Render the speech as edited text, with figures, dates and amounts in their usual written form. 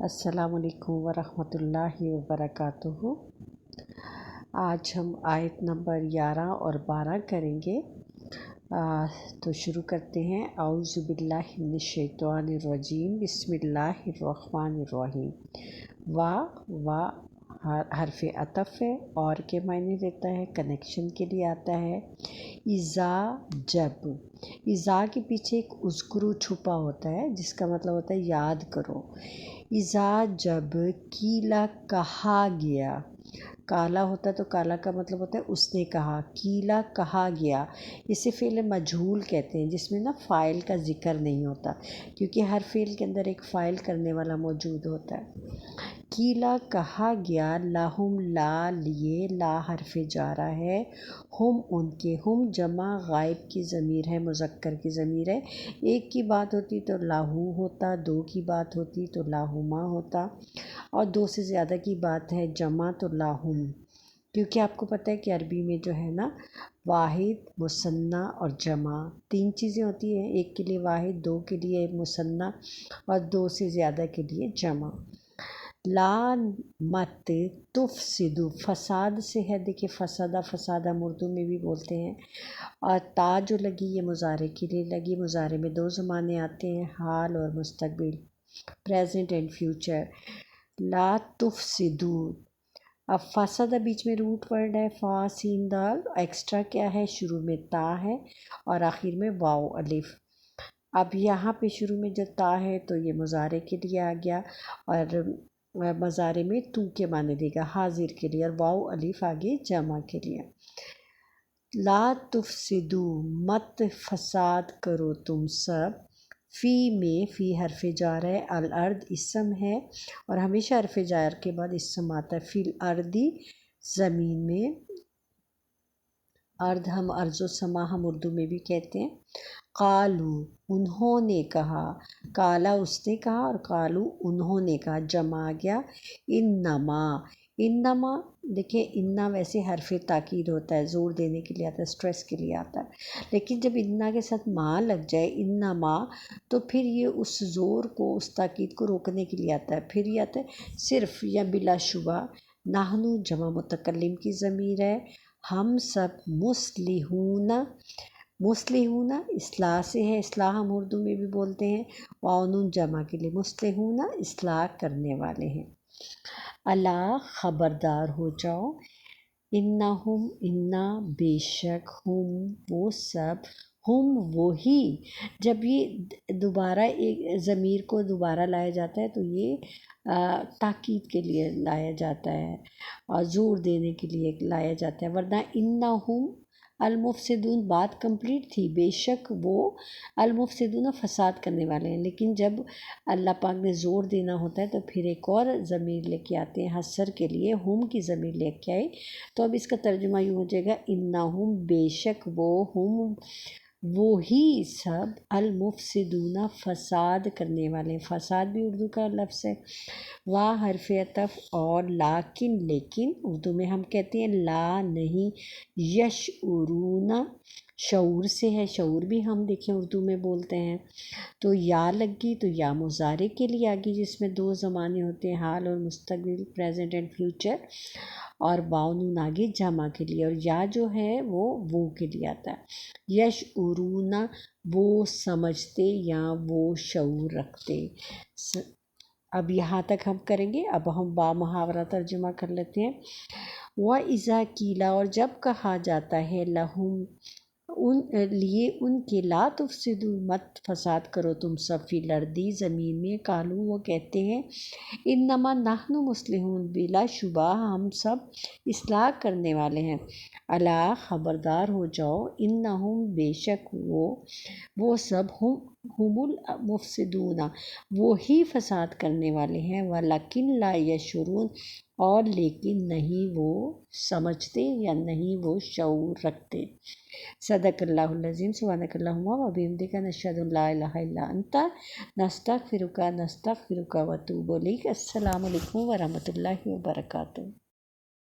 السلام علیکم ورحمۃ اللہ وبرکاتہ۔ آج ہم آیت نمبر 11 اور 12 کریں گے۔ تو شروع کرتے ہیں۔ اعوذ باللہ من الشیطان الرجیم، بسم اللہ الرحمن الرحیم۔ وا حرف عطف ہے اور کے معنی دیتا ہے، کنیکشن کے لیے آتا ہے۔ اذا جب، اذا کے پیچھے ایک اذکرو چھپا ہوتا ہے جس کا مطلب ہوتا ہے یاد کرو۔ اذا جب، کیلا کہا گیا، کالا ہوتا ہے تو کالا کا مطلب ہوتا ہے اس نے کہا، کیلا کہا گیا، اسے فعل مجہول کہتے ہیں جس میں فاعل کا ذکر نہیں ہوتا، کیونکہ ہر فعل کے اندر ایک فاعل کرنے والا موجود ہوتا ہے۔ کیلا کہا گیا، لہم لا لیے، لا حرف جارہ ہے، ہم ان کے، ہم جمع غائب کی ضمیر ہے، مذکر کی ضمیر ہے۔ ایک کی بات ہوتی تو لاہو ہوتا، دو کی بات ہوتی تو لاہما ہوتا، اور دو سے زیادہ کی بات ہے جمع تو لاہم، کیونکہ آپ کو پتہ ہے کہ عربی میں جو ہے واحد، مثنیٰ اور جمع تین چیزیں ہوتی ہیں، ایک کے لیے واحد، دو کے لیے مثنیٰ اور دو سے زیادہ کے لیے جمع۔ لا مت تفسدو، فساد سے ہے، دیکھیں فسادہ ہم اردو میں بھی بولتے ہیں، اور تا جو لگی یہ مضارع کے لیے لگی۔ مضارع میں دو زمانے آتے ہیں، حال اور مستقبل، پریزنٹ اینڈ فیوچر۔ لا تفسدو، اب فسادہ بیچ میں روٹ ورڈ ہے، فا سین دال، ایکسٹرا کیا ہے، شروع میں تا ہے اور آخر میں واو الف۔ اب یہاں پہ شروع میں جو تا ہے تو یہ مضارع کے لیے آ گیا، اور مضارع میں تو کے معنی دے گا، حاضر کے لیے، اور واو الف آگے جمع کے لیے۔ لا تفسدو، مت فساد کرو تم سب، فی میں، فی حرف جار ہے، الارض اسم ہے اور ہمیشہ حرف جار کے بعد اسم آتا ہے، فی الارضی زمین میں۔ ارض ہم ارض و سما ہم اردو میں بھی کہتے ہیں۔ قالو، انہوں نے کہا، کالا اس نے کہا اور قالو انہوں نے کہا، جمع آ گیا۔ انما، انما دیکھیں انا ویسے حرف تاکید ہوتا ہے، زور دینے کے لیے آتا ہے، اسٹریس کے لیے آتا ہے، لیکن جب انا کے ساتھ ما لگ جائے، انما، تو پھر یہ اس زور کو، اس تاکید کو روکنے کے لیے آتا ہے، پھر یہ آتا ہے صرف یا بلا شبہ۔ نحنو جمع متکلم کی ضمیر ہے، ہم سب، مصلحون، مصلحون اصلاح سے ہے، اصلاح ہم اردو میں بھی بولتے ہیں، واؤ جمع کے لیے، مصلحون اصلاح کرنے والے ہیں۔ الا، خبردار ہو جاؤ، انہم، انا بے شک، ہم وہ سب، ہم وہی، جب یہ دوبارہ ایک ضمیر کو دوبارہ لایا جاتا ہے تو یہ تاکید کے لیے لایا جاتا ہے اور زور دینے کے لیے لایا جاتا ہے، ورنہ انہم المفسدون بات کمپلیٹ تھی، بے شک وہ المفسدون فساد کرنے والے ہیں، لیکن جب اللہ پاک نے زور دینا ہوتا ہے تو پھر ایک اور ضمیر لے کے آتے ہیں حصر کے لیے، ہم کی ضمیر لے کے آئے، تو اب اس کا ترجمہ یوں ہو جائے گا، انہم بے شک وہ، ہم وہی سب، المفسدون فساد کرنے والے، فساد بھی اردو کا لفظ ہے۔ وا حرف عطف اور لیکن، لیکن اردو میں ہم کہتے ہیں لا نہیں، یشعرون شعور سے ہے، شعور بھی ہم دیکھیں اردو میں بولتے ہیں، تو یا لگی تو یا مضارع کے لیے آگی جس میں دو زمانے ہوتے ہیں، حال اور مستقبل، پریزنٹ اینڈ فیوچر، اور واو نون آگے جمع کے لیے، اور یا جو ہے وہ کے لیے آتا ہے۔ یشعرون وہ سمجھتے یا وہ شعور رکھتے۔ اب یہاں تک ہم کریں گے، اب ہم با محاورہ ترجمہ کر لیتے ہیں۔ وَإِذَا قِيلَ، اور جب کہا جاتا ہے، لَهُم ان کے، لا تفسدوا مت فساد کرو تم سب، فی الارض زمین میں، قالو وہ کہتے ہیں، انما نحن مصلحون بلا شبہ ہم سب اصلاح کرنے والے ہیں۔ الا، خبردار ہو جاؤ، انہم بے شک وہ سب، ہم المفسدون وہی فساد کرنے والے ہیں، ولیکن لا یشعرون اور لیکن نہیں وہ سمجھتے یا نہیں وہ شعور رکھتے۔ صدق اللہ العظیم، سبحانک اللہم و بحمدک، نشہد ان لا الہ الا انت، نستغفرک و اتوب الیک۔ السلام علیکم ورحمۃ اللہ وبرکاتہ۔